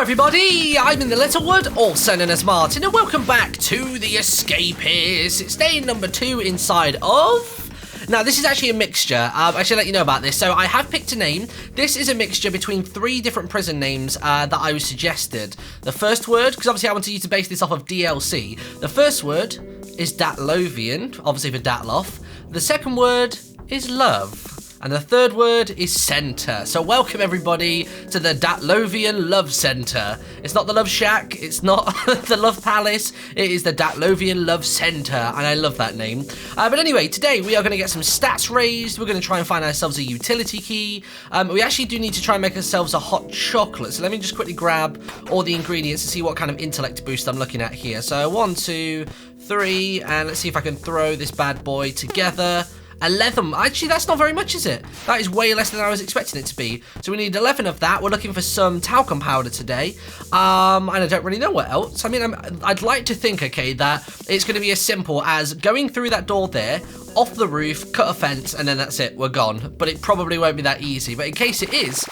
everybody, I'm InTheLittleWood, also known as Martin, and welcome back to the Escapists. It's day number 2 inside of... Now, this is actually a mixture. I should let you know about this. So, I have picked a name. This is a mixture between 3 different prison names that I was suggested. The first word, because obviously I wanted you to base this off of DLC. The first word is Datlovian, obviously for Datloff. The second word is love. And the third word is centre. So welcome everybody to the Datlovian Love Centre. It's not the Love Shack, it's not the Love Palace, it is the Datlovian Love Centre, and I love that name. But anyway, today we are going to get some stats raised, we're going to try and find ourselves a utility key. We actually do need to try and make ourselves a hot chocolate, so let me just quickly grab all the ingredients to see what kind of intellect boost I'm looking at here. So 1, 2, 3, and let's see if I can throw this bad boy together. 11. Actually, that's not very much, is it? That is way less than I was expecting it to be. So we need 11 of that. We're looking for some talcum powder today. And I don't really know what else. I mean, I'd like to think, okay, that it's going to be as simple as going through that door there, off the roof, cut a fence, and then that's it. We're gone. But it probably won't be that easy. But in case it is,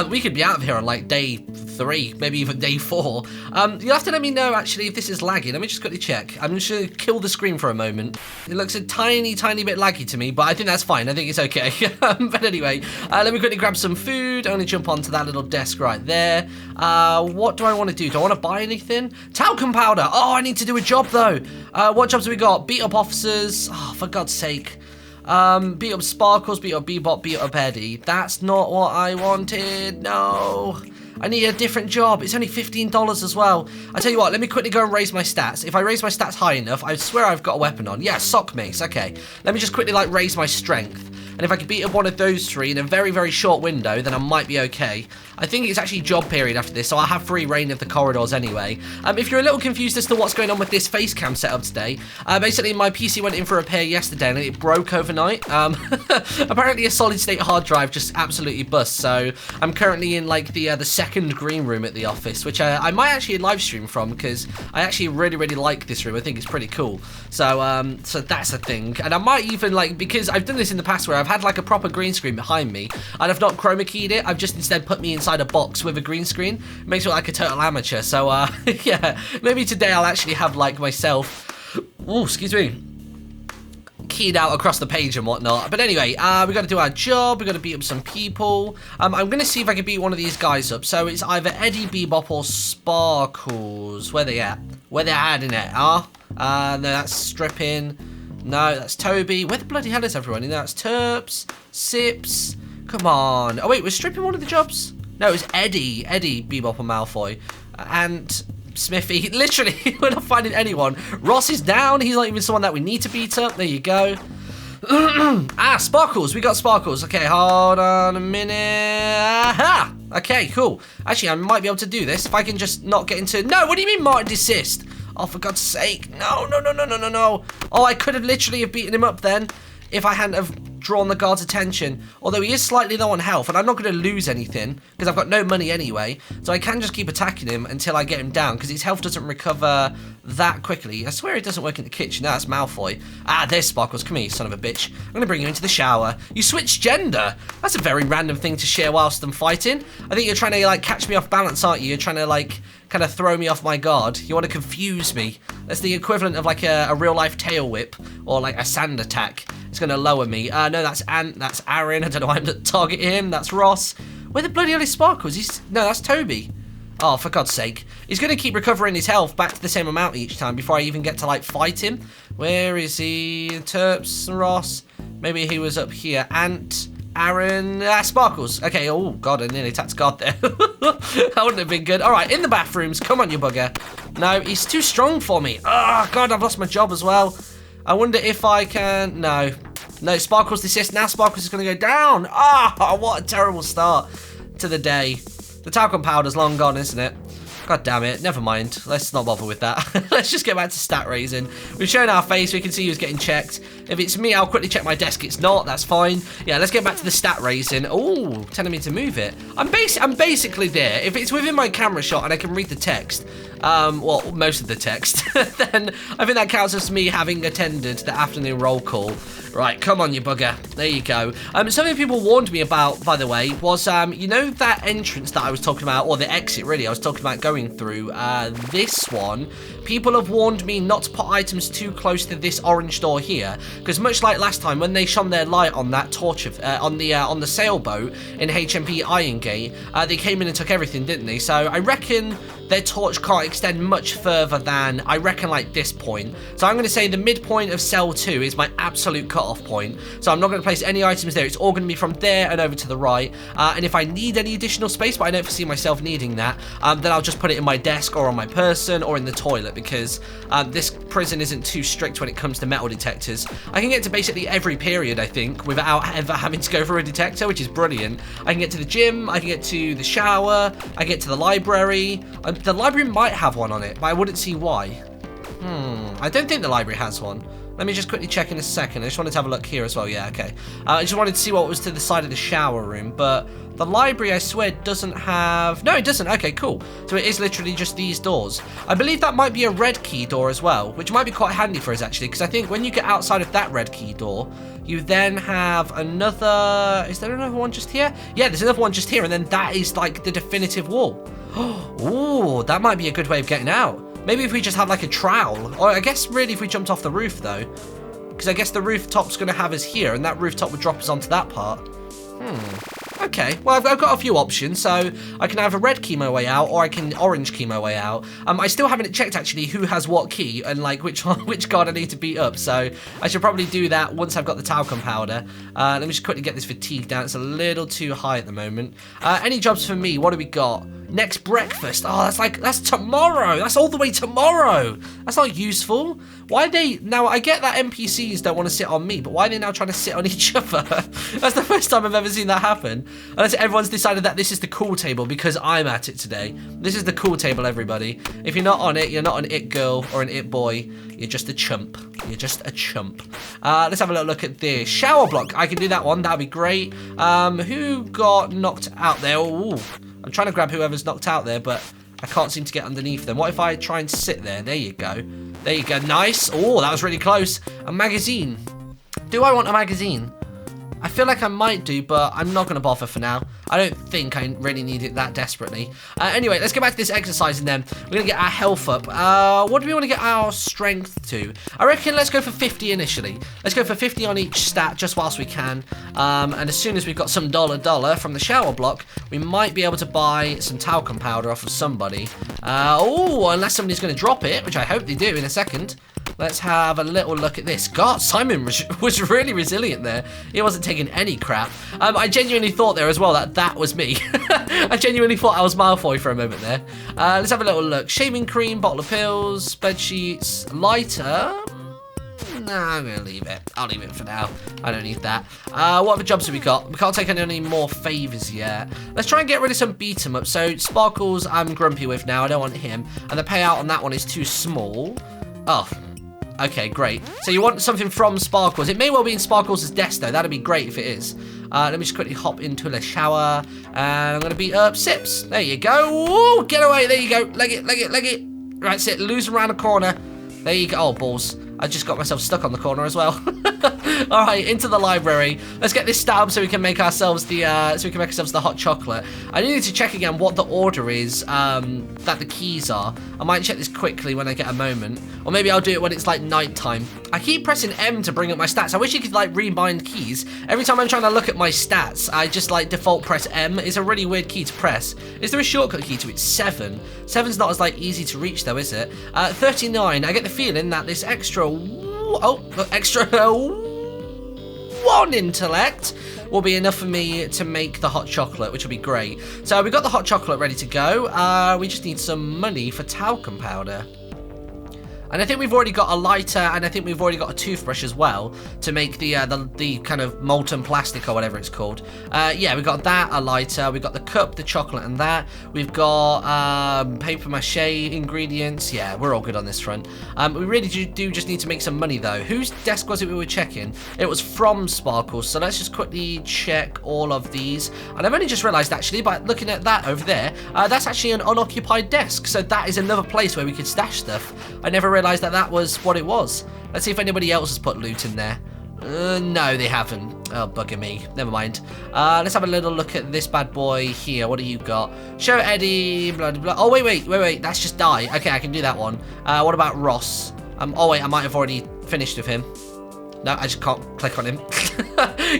we could be out of here on like day 3, maybe even day 4. You'll have to let me know, actually, if this is laggy. Let me just quickly check. I'm just going to kill the screen for a moment. It looks a tiny, tiny bit laggy to me, but I think that's fine. I think it's okay. But anyway, let me quickly grab some food. I'm going to jump onto that little desk right there. What do I want to do? Do I want to buy anything? Talcum powder. Oh, I need to do a job, though. What jobs have we got? Beat up officers. Oh, for God's sake. Beat up Sparkles, beat up Bebop, beat up Eddie. That's not what I wanted. No. I need a different job. It's only $15 as well. I tell you what, let me quickly go and raise my stats. If I raise my stats high enough, I swear I've got a weapon on. Yeah, sock mace. Okay. Let me just quickly, like, raise my strength. And if I could beat up one of those 3 in a very, very short window, then I might be okay. I think it's actually job period after this, so I'll have free reign of the corridors anyway. If you're a little confused as to what's going on with this face cam setup today, basically my PC went in for a repair yesterday and it broke overnight. Apparently a solid state hard drive just absolutely bust, so I'm currently in like the second green room at the office, which I might actually live stream from because I actually really, really like this room. I think it's pretty cool. So so that's a thing. And I might even like, because I've done this in the past where I've had like a proper green screen behind me and I've not chroma keyed it, I've just instead put me inside a box with a green screen. It makes me look like a total amateur. So yeah, maybe today I'll actually have like myself, oh excuse me, keyed out across the page and whatnot. But anyway, we got to do our job. We got to beat up some people. I'm going to see if I can beat one of these guys up. So it's either Eddie, Bebop, or Sparkles. Where they at? Where they hiding at? No, that's Stripping. No, that's Toby. Where the bloody hell is everyone? You know, that's Terps, Sips. Come on. Oh wait, was Stripping one of the jobs? No, it was Eddie, Bebop, and Malfoy, and Smithy. Literally, we're not finding anyone. Ross is down. He's not even someone that we need to beat up. There you go. Sparkles. We got Sparkles. Okay, hold on a minute. Aha! Okay, cool. Actually, I might be able to do this if I can just not get into... No, what do you mean Martin desist? Oh, for God's sake. No. Oh, I could have literally have beaten him up then if I hadn't have drawn the guard's attention. Although he is slightly low on health, and I'm not going to lose anything because I've got no money anyway. So I can just keep attacking him until I get him down because his health doesn't recover that quickly. I swear it doesn't work in the kitchen. No, that's Malfoy. There's Sparkles. Come here, you son of a bitch. I'm going to bring you into the shower. You switched gender. That's a very random thing to share whilst I'm fighting. I think you're trying to, like, catch me off balance, aren't you? You're trying to, like, kind of throw me off my guard. You want to confuse me. That's the equivalent of, like, a real-life tail whip or, like, a sand attack. It's going to lower me. No, that's Aaron. I don't know why I'm targeting him. That's Ross. Where the bloody hell is Sparkles? No, that's Toby. Oh, for God's sake. He's going to keep recovering his health back to the same amount each time before I even get to, like, fight him. Where is he? Terps, Ross. Maybe he was up here. Ant, Aaron, Sparkles. Okay, oh, God, I nearly attacked God there. That wouldn't have been good. All right, in the bathrooms. Come on, you bugger. No, he's too strong for me. Oh, God, I've lost my job as well. I wonder if I can... No, Sparkles desist. Now Sparkles is going to go down. Oh, what a terrible start to the day. The talcum powder's long gone, isn't it? God damn it. Never mind. Let's not bother with that. Let's just get back to stat raising. We've shown our face. We can see who's getting checked. If it's me, I'll quickly check my desk. It's not, that's fine. Yeah, let's get back to the stat raising. Oh, telling me to move it. I'm basically there. If it's within my camera shot and I can read the text, well, most of the text, then I think that counts as me having attended the afternoon roll call. Right, come on, you bugger. There you go. Something people warned me about, by the way, was, you know that entrance that I was talking about, or the exit, really, I was talking about going through, this one. People have warned me not to put items too close to this orange door here, because much like last time, when they shone their light on that torch of, on the sailboat in HMP Iron Gate, they came in and took everything, didn't they? So I reckon their torch can't extend much further than, I reckon, like this point. So I'm going to say the midpoint of cell 2 is my absolute cut-off point. So I'm not going to place any items there. It's all going to be from there and over to the right. And if I need any additional space, but I don't foresee myself needing that, then I'll just put it in my desk or on my person or in the toilet, because this prison isn't too strict when it comes to metal detectors. I can get to basically every period, I think, without ever having to go through a detector, which is brilliant. I can get to the gym, I can get to the shower, I get to the library. The library might have one on it, but I wouldn't see why. I don't think the library has one. Let me just quickly check in a second. I just wanted to have a look here as well. Yeah, okay. I just wanted to see what was to the side of the shower room, but the library, I swear, doesn't have... No, it doesn't. Okay, cool. So it is literally just these doors. I believe that might be a red key door as well, which might be quite handy for us, actually, because I think when you get outside of that red key door, you then have another... Is there another one just here? Yeah, there's another one just here, and then that is, like, the definitive wall. Ooh, that might be a good way of getting out. Maybe if we just had like a trowel, or I guess really if we jumped off the roof though, because I guess the rooftop's going to have us here, and that rooftop would drop us onto that part. Okay, well, I've got a few options, so I can have a red key my way out, or I can orange key my way out. I still haven't checked, actually, who has what key, and, like, which guard I need to beat up, so I should probably do that once I've got the talcum powder. Let me just quickly get this fatigue down. It's a little too high at the moment. Any jobs for me? What do we got? Next breakfast. Oh, that's tomorrow. That's all the way tomorrow. That's not useful. Why are they... Now, I get that NPCs don't want to sit on me, but why are they now trying to sit on each other? That's the first time I've ever seen that happen. Unless everyone's decided that this is the cool table because I'm at it today. This is the cool table, everybody. If you're not on it, you're not an it girl or an it boy. You're just a chump. You're just a chump. Let's have a little look at this. Shower block. I can do that one. That'd be great. Who got knocked out there? Ooh. I'm trying to grab whoever's knocked out there, but I can't seem to get underneath them. What if I try and sit there? There you go. There you go. Nice. Oh, that was really close. A magazine. Do I want a magazine? I feel like I might do, but I'm not going to bother for now. I don't think I really need it that desperately. Anyway, let's get back to this exercise, and then we're going to get our health up. What do we want to get our strength to? I reckon let's go for 50 initially. Let's go for 50 on each stat just whilst we can. And as soon as we've got some dollar from the shower block, we might be able to buy some talcum powder off of somebody. Oh, unless somebody's going to drop it, which I hope they do in a second. Let's have a little look at this. God, Simon was really resilient there. He wasn't taking any crap. I genuinely thought there as well that was me. I genuinely thought I was Malfoy for a moment there. Let's have a little look. Shaving cream, bottle of pills, bed sheets, lighter. Nah, I'm going to leave it. I'll leave it for now. I don't need that. What other jobs have we got? We can't take any more favours yet. Let's try and get rid of some beat 'em up. So Sparkles I'm grumpy with now. I don't want him. And the payout on that one is too small. Oh. Okay, great. So you want something from Sparkles. It may well be in Sparkles' desk, though. That'd be great if it is. Let me just quickly hop into the shower. And I'm going to beat up Sips. There you go. Ooh, get away. There you go. Leg it, leg it, leg it. Right, sit. Lose around the corner. There you go. Oh, balls. I just got myself stuck on the corner as well. All right, into the library. Let's get this stab so we can make ourselves the hot chocolate. I need to check again what the order is that the keys are. I might check this quickly when I get a moment, or maybe I'll do it when it's like nighttime. I keep pressing M to bring up my stats. I wish you could like rebind keys. Every time I'm trying to look at my stats, I just like default press M. It's a really weird key to press. Is there a shortcut key to it? 7. 7's not as like easy to reach though, is it? 39. I get the feeling that this extra 1 intellect will be enough for me to make the hot chocolate, which will be great. So we've got the hot chocolate ready to go. We just need some money for talcum powder. And I think we've already got a lighter, and I think we've already got a toothbrush as well to make the kind of molten plastic or whatever it's called. Yeah, we got that, a lighter. We got the cup, the chocolate, and that. We've got paper mache ingredients. Yeah, we're all good on this front. We really do just need to make some money though. Whose desk was it we were checking? It was from Sparkles. So let's just quickly check all of these. And I've only just realised actually by looking at that over there, that's actually an unoccupied desk. So that is another place where we could stash stuff. I never realised that was what it was. Let's see if anybody else has put loot in there. No, they haven't. Oh, bugger me. Never mind. Let's have a little look at this bad boy here. What do you got? Show Eddie, blah, blah, blah. Oh, wait. That's just die. Okay, I can do that one. What about Ross? Oh, wait, I might have already finished with him. No, I just can't click on him.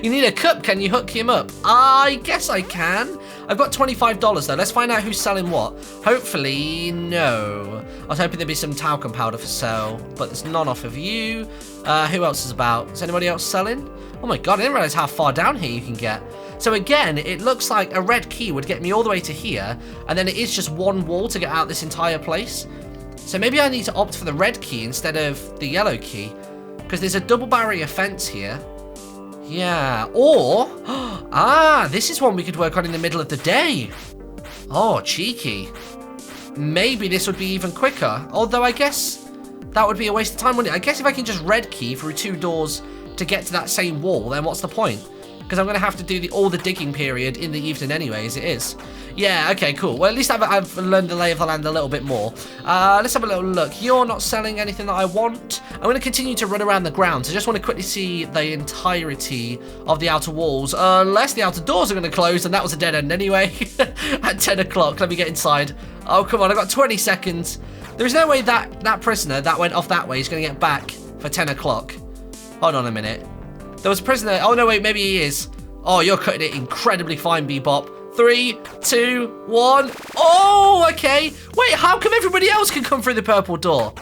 You need a cup. Can you hook him up? I guess I can. I've got $25 though. Let's find out who's selling what. Hopefully, no. I was hoping there'd be some talcum powder for sale, but there's none off of you. Who else is about? Is anybody else selling? Oh my god, I didn't realize how far down here you can get. So again, it looks like a red key would get me all the way to here, and then it is just one wall to get out this entire place. So maybe I need to opt for the red key instead of the yellow key, because there's a double barrier fence here. Yeah, or, this is one we could work on in the middle of the day. Oh, cheeky. Maybe this would be even quicker, although I guess that would be a waste of time, wouldn't it? I guess if I can just red key through 2 doors to get to that same wall, then what's the point? Because I'm going to have to do all the digging period in the evening anyway, as it is. Yeah, okay, cool. Well, at least I've learned the lay of the land a little bit more. Let's have a little look. You're not selling anything that I want. I'm going to continue to run around the grounds. I just want to quickly see the entirety of the outer walls. Unless the outer doors are going to close, and that was a dead end anyway. At 10 o'clock. Let me get inside. Oh, come on. I've got 20 seconds. There's no way that prisoner that went off that way is going to get back for 10 o'clock. Hold on a minute. There was a prisoner. Oh, no, wait. Maybe he is. Oh, you're cutting it incredibly fine, Bebop. 3, 2, 1. Oh, okay. Wait, how come everybody else can come through the purple door?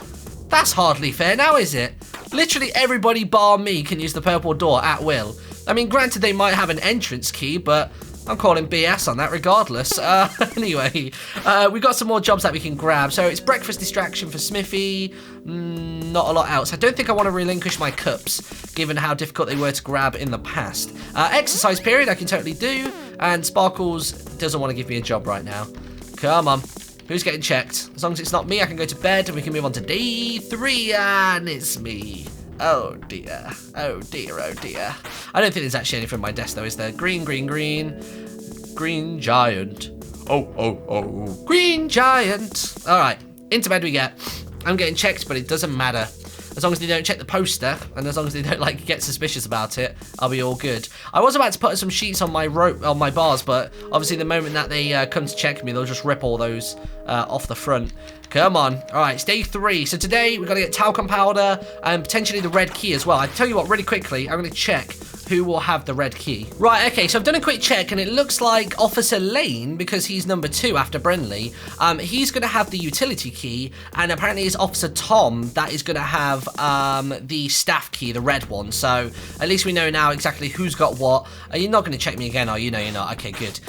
That's hardly fair now, is it? Literally everybody bar me can use the purple door at will. I mean, granted, they might have an entrance key, but I'm calling BS on that regardless. Anyway, we've got some more jobs that we can grab. So it's breakfast distraction for Smithy. Not a lot else. I don't think I want to relinquish my cups, given how difficult they were to grab in the past. Exercise period, I can totally do. And Sparkles doesn't want to give me a job right now. Come on. Who's getting checked? As long as it's not me, I can go to bed and we can move on to day 3, and it's me. Oh dear. Oh dear, oh dear. I don't think there's actually anything on my desk though, is there? Green, green, green. Green giant. Oh. Green giant. Alright, into bed we get. I'm getting checked, but it doesn't matter. As long as they don't check the poster, and as long as they don't like get suspicious about it, I'll be all good. I was about to put some sheets on my rope, on my bars, but obviously the moment that they come to check me, they'll just rip all those off the front. Come on. All right, it's day 3. So today we've got to get talcum powder and potentially the red key as well. I tell you what, really quickly, I'm going to check who will have the red key. Right, okay, so I've done a quick check, and it looks like Officer Lane, because he's number 2 after Brenly, he's going to have the utility key, and apparently it's Officer Tom that is going to have the staff key, the red one. So at least we know now exactly who's got what. You're not going to check me again, are you? No, you're not. Okay, good.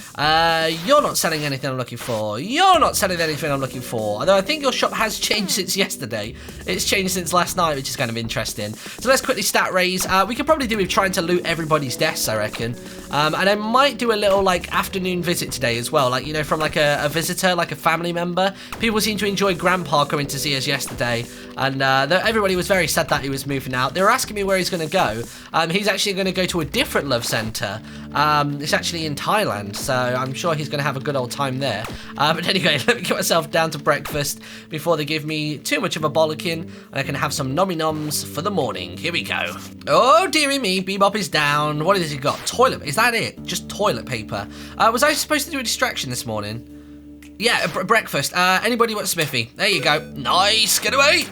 You're not selling anything I'm looking for. You're not selling anything I'm looking for. Although I think your shop has changed since yesterday. It's changed since last night, which is kind of interesting. So let's quickly stat raise. We could probably do with trying to loot everybody's desks, I reckon. And I might do a little like afternoon visit today as well, like, you know, from like a visitor, like a family member. People seem to enjoy Grandpa coming to see us yesterday, and everybody was very sad that he was moving out. They were asking me where he's going to go. He's actually going to go to a different love centre. It's actually in Thailand, so I'm sure he's going to have a good old time there. But anyway, let me get myself down to breakfast before they give me too much of a bollocking, and I can have some nommy noms for the morning. Here we go. Oh dearie me, Bebop is down. What has he got? Toilet. Is that it? Just toilet paper. Was I supposed to do a distraction this morning? Yeah, breakfast. Anybody want Smithy? There you go. Nice. Get away.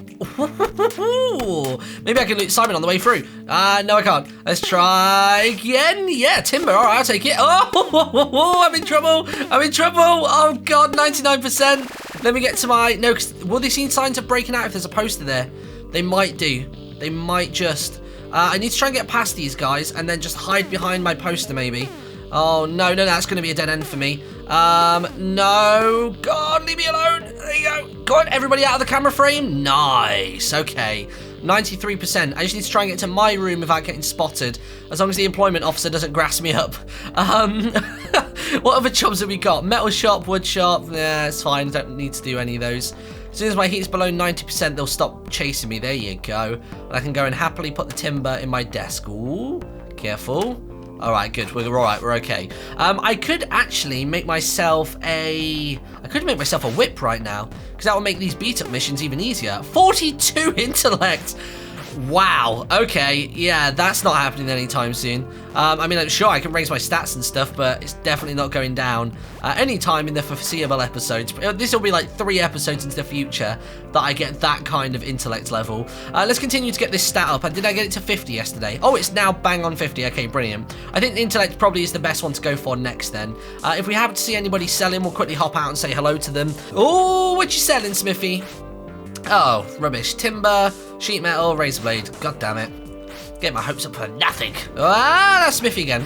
Maybe I can loot Simon on the way through. No, I can't. Let's try again. Yeah, timber. All right, I'll take it. Oh, I'm in trouble. I'm in trouble. Oh, God, 99%. Let me get to my... No, will they see signs of breaking out if there's a poster there? They might do. They might just... I need to try and get past these guys and then just hide behind my poster, maybe. Oh, no, that's going to be a dead end for me. No. God, leave me alone. There you go. Go on, everybody out of the camera frame. Nice. Okay. 93%. I just need to try and get to my room without getting spotted, as long as the employment officer doesn't grass me up. What other jobs have we got? Metal shop, wood shop. Yeah, it's fine. I don't need to do any of those. As soon as my heat's below 90%, they'll stop chasing me. There you go. And I can go and happily put the timber in my desk. Ooh, careful. All right, good. We're all right. We're okay. I could actually make myself a whip right now, because that will make these beat-up missions even easier. 42 intellect. Wow. Okay. Yeah, that's not happening anytime soon. I mean, I'm sure I can raise my stats and stuff, but it's definitely not going down anytime in the foreseeable episodes. This will be like 3 episodes into the future that I get that kind of intellect level. Let's continue to get this stat up. And did I get it to 50 yesterday? Oh, it's now bang on 50. Okay, brilliant. I think the intellect probably is the best one to go for next then. If we happen to see anybody selling, we'll quickly hop out and say hello to them. Oh, what you selling, Smithy? Oh, rubbish. Timber, sheet metal, razor blade. God damn it. Get my hopes up for nothing. Ah, that's Smithy again.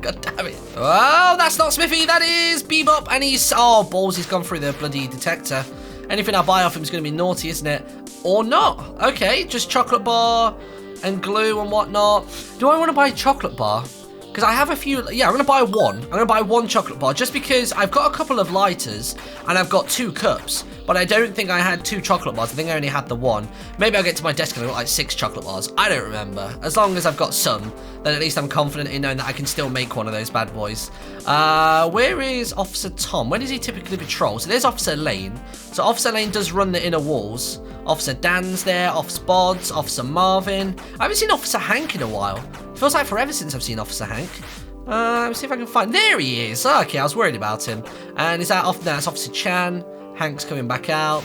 God damn it. Oh, that's not Smithy. That is Bebop. And he's... Oh, balls. He's gone through the bloody detector. Anything I buy off him is going to be naughty, isn't it? Or not. Okay, just chocolate bar and glue and whatnot. Do I want to buy a chocolate bar? Because I have a few... Yeah, I'm going to buy one. I'm going to buy 1 chocolate bar just because I've got a couple of lighters and I've got 2 cups. But I don't think I had 2 chocolate bars. I think I only had the 1. Maybe I'll get to my desk and I've got like 6 chocolate bars. I don't remember. As long as I've got some, then at least I'm confident in knowing that I can still make one of those bad boys. Where is Officer Tom? Where does he typically patrol? So there's Officer Lane. So Officer Lane does run the inner walls. Officer Dan's there. Officer Bods. Officer Marvin. I haven't seen Officer Hank in a while. It feels like forever since I've seen Officer Hank. Let's see if I can find... There he is. Okay, I was worried about him. And is that off? No, that's Officer Chan. Hank's coming back out.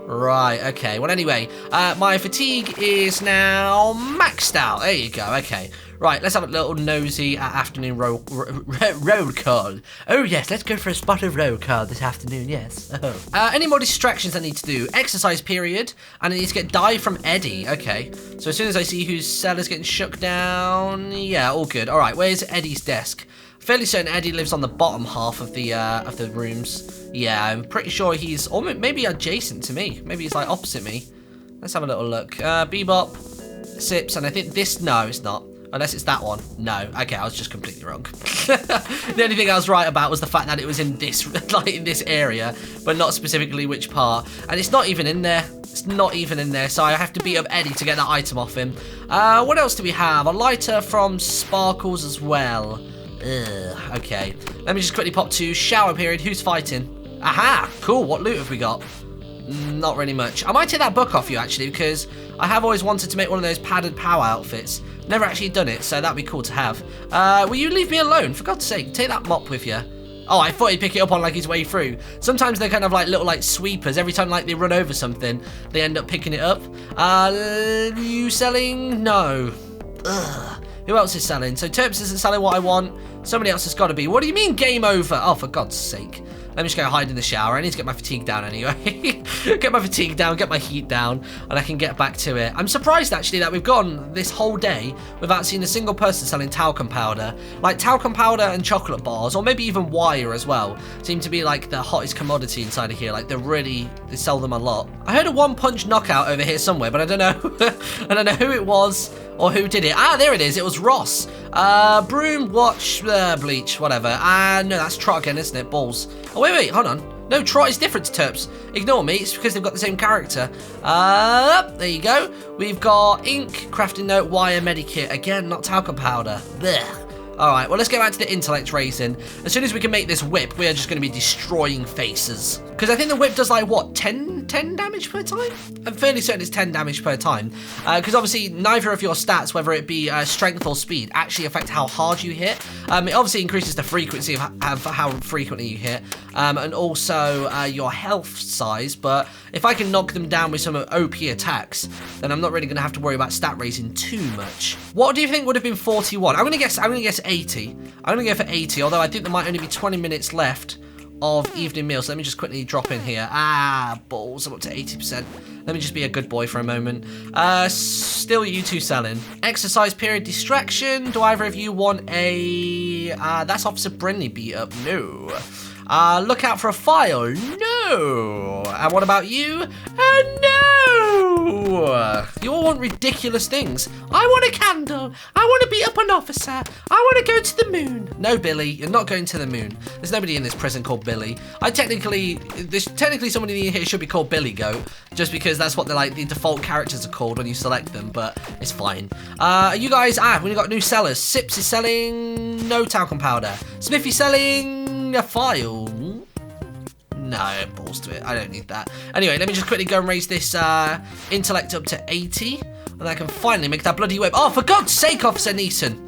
Right, okay. Well, anyway, my fatigue is now maxed out. There you go, okay. Right, let's have a little nosy at afternoon roll call. Oh, yes, let's go for a spot of roll call this afternoon, yes. Oh. Any more distractions I need to do? Exercise period, and I need to get dye from Eddie. Okay, so as soon as I see whose cell is getting shook down, yeah, all good. All right, where's Eddie's desk? Fairly certain Eddie lives on the bottom half of the rooms. Yeah, I'm pretty sure he's, or maybe adjacent to me. Maybe he's like opposite me. Let's have a little look. Bebop, Sips, and I think this, no, it's not. Unless it's that one. No. Okay, I was just completely wrong. The only thing I was right about was the fact that it was in this, like in this area, but not specifically which part. And it's not even in there. It's not even in there, so I have to beat up Eddie to get that item off him. What else do we have? A lighter from Sparkles as well. Ugh, okay. Let me just quickly pop to shower period. Who's fighting? Aha! Cool. What loot have we got? Not really much. I might take that book off you, actually, because I have always wanted to make one of those padded power outfits. Never actually done it, so that'd be cool to have. Will you leave me alone? For God's sake, take that mop with you. Oh, I thought he'd pick it up on like his way through. Sometimes they're kind of like little like sweepers. Every time like they run over something, they end up picking it up. You selling? No. Ugh. Who else is selling? So Terps isn't selling what I want. Somebody else has got to be. What do you mean game over? Oh, for God's sake. Let me just go hide in the shower. I need to get my fatigue down anyway. Get my fatigue down, get my heat down, and I can get back to it. I'm surprised, actually, that we've gone this whole day without seeing a single person selling talcum powder. Like, talcum powder and chocolate bars, or maybe even wire as well, seem to be, like, the hottest commodity inside of here. Like, they sell them a lot. I heard a one-punch knockout over here somewhere, but I don't know. I don't know who it was or who did it. Ah, there it is. It was Ross. Broom, watch, bleach, whatever. No, that's Trot again, isn't it? Balls. Oh, wait, hold on. No, Trot is different to Terps. Ignore me, it's because they've got the same character. There you go. We've got ink, crafting note, wire, medikit. Again, not talcum powder. Blech. Alright, well, let's get back to the intellect raising. As soon as we can make this whip, we are just going to be destroying faces. Because I think the whip does, like, what, 10 damage per time? I'm fairly certain it's 10 damage per time. Because obviously, neither of your stats, whether it be strength or speed, actually affect how hard you hit. It obviously increases the frequency of how frequently you hit. And also your health size. But if I can knock them down with some OP attacks, then I'm not really going to have to worry about stat raising too much. What do you think would have been 41? I'm going to guess 80. I'm going to go for 80, although I think there might only be 20 minutes left of evening meals. So let me just quickly drop in here. Balls, I'm up to 80%. Let me just be a good boy for a moment. Still you two selling. Exercise period distraction. Do either of you want a... that's Officer Brindley beat up. No. Look out for a file. No. And what about you? No. You all want ridiculous things. I want a candle. I want to beat up an officer. I want to go to the moon. No, Billy, you're not going to the moon. There's nobody in this prison called Billy. There's technically somebody in here should be called Billy Goat, just because that's what the default characters are called when you select them, but it's fine. You guys, we've got new sellers. Sips is selling no talcum powder. Smithy selling a file. No, balls to it. I don't need that. Anyway, let me just quickly go and raise this intellect up to 80. And I can finally make that bloody whip. Oh, for God's sake, Officer Neeson.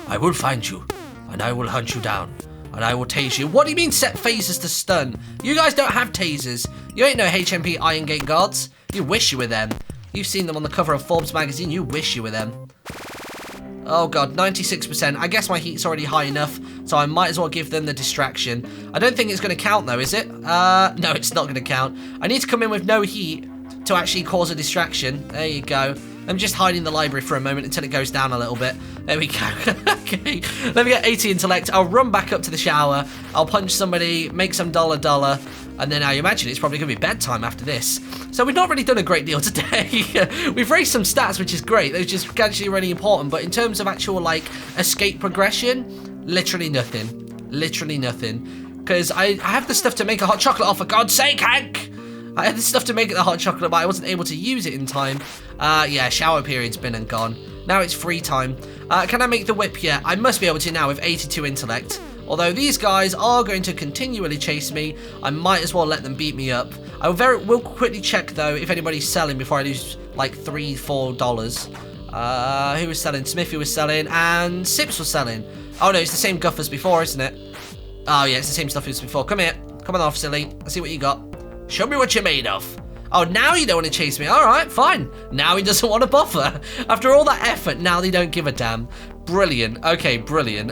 I will find you. And I will hunt you down. And I will tase you. What do you mean set phasers to stun? You guys don't have tasers. You ain't no HMP Iron Gate guards. You wish you were them. You've seen them on the cover of Forbes magazine. You wish you were them. Oh God, 96%. I guess my heat's already high enough, so I might as well give them the distraction. I don't think it's going to count though, is it? No, it's not going to count. I need to come in with no heat to actually cause a distraction. There you go. I'm just hiding the library for a moment until it goes down a little bit. There we go. Okay, let me get 80 intellect. I'll run back up to the shower. I'll punch somebody, make some dollar, and then I imagine it's probably going to be bedtime after this. So we've not really done a great deal today. We've raised some stats, which is great. Those just actually really important. But in terms of actual, escape progression, literally nothing. Literally nothing. Because I have the stuff to make a hot chocolate. Oh, for God's sake, Hank! I had the stuff to make it the hot chocolate, but I wasn't able to use it in time. Yeah, shower period's been and gone. Now it's free time. Can I make the whip yet? I must be able to now with 82 intellect. Although these guys are going to continually chase me, I might as well let them beat me up. I will quickly check though if anybody's selling before I lose like $3-4. Who was selling? Smithy was selling, and Sips was selling. Oh no, it's the same guff as before, isn't it? Oh yeah, it's the same stuff as before. Come here. Come on, Officer Lee. Let's see what you got. Show me what you're made of. Oh, now you don't want to chase me. All right, fine. Now he doesn't want to bother. After all that effort, now they don't give a damn. Brilliant. Okay, brilliant.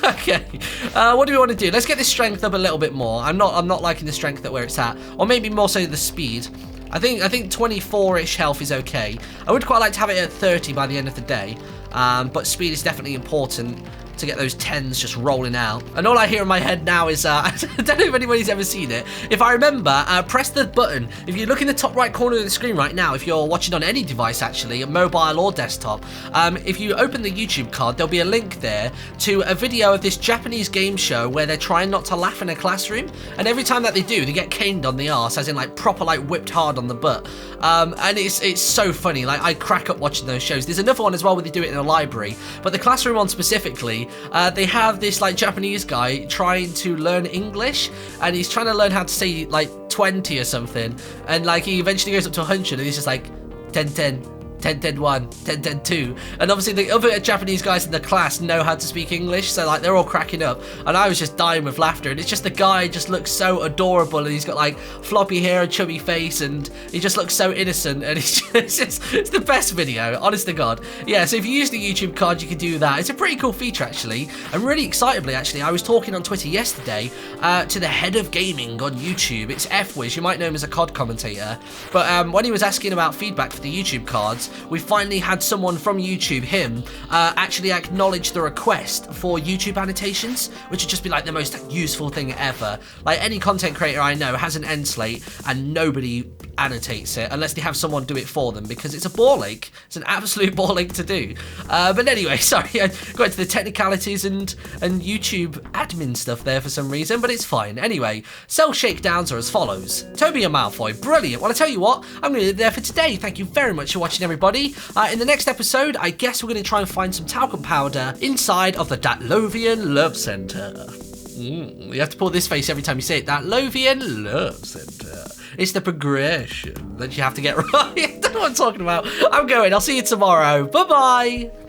Okay. What do we want to do? Let's get this strength up a little bit more. I'm not liking the strength at where it's at, or maybe more so the speed. I think 24-ish health is okay. I would quite like to have it at 30 by the end of the day, but speed is definitely important to get those 10s just rolling out. And all I hear in my head now is, I don't know if anybody's ever seen it. If I remember, press the button. If you look in the top right corner of the screen right now, if you're watching on any device actually, mobile or desktop, if you open the YouTube card, there'll be a link there to a video of this Japanese game show where they're trying not to laugh in a classroom. And every time that they do, they get caned on the arse, as in proper whipped hard on the butt. And it's so funny. I crack up watching those shows. There's another one as well where they do it in a library, but the classroom one specifically, they have this Japanese guy trying to learn English, and he's trying to learn how to say 20 or something, and he eventually goes up to 100 and he's just 10 10 10 10 1 10 10 2, and obviously the other Japanese guys in the class know how to speak English, so they're all cracking up, and I was just dying with laughter. And it's just the guy just looks so adorable, and he's got floppy hair and chubby face, and he just looks so innocent, and it's the best video, honest to God. Yeah, so if you use the YouTube card, you can do that. It's a pretty cool feature actually, and really excitably actually, I was talking on Twitter yesterday to the head of gaming on YouTube. It's F-Wiz, you might know him as a COD commentator, but when he was asking about feedback for the YouTube cards, we finally had someone from YouTube, actually acknowledge the request for YouTube annotations, which would just be the most useful thing ever. Any content creator I know has an end slate and nobody annotates it unless they have someone do it for them, because it's a ball ache. It's an absolute ball ache to do. But anyway, sorry, I got into the technicalities and YouTube admin stuff there for some reason, but it's fine. Anyway, cell shakedowns are as follows. Toby and Malfoy, brilliant. Well, I tell you what, I'm going to leave it there for today. Thank you very much for watching, everybody. In the next episode, I guess we're going to try and find some talcum powder inside of the Datlovian Love Center. You have to pull this face every time you say it. Datlovian Love Center. It's the progression that you have to get right. I don't know what I'm talking about. I'm going. I'll see you tomorrow. Bye-bye.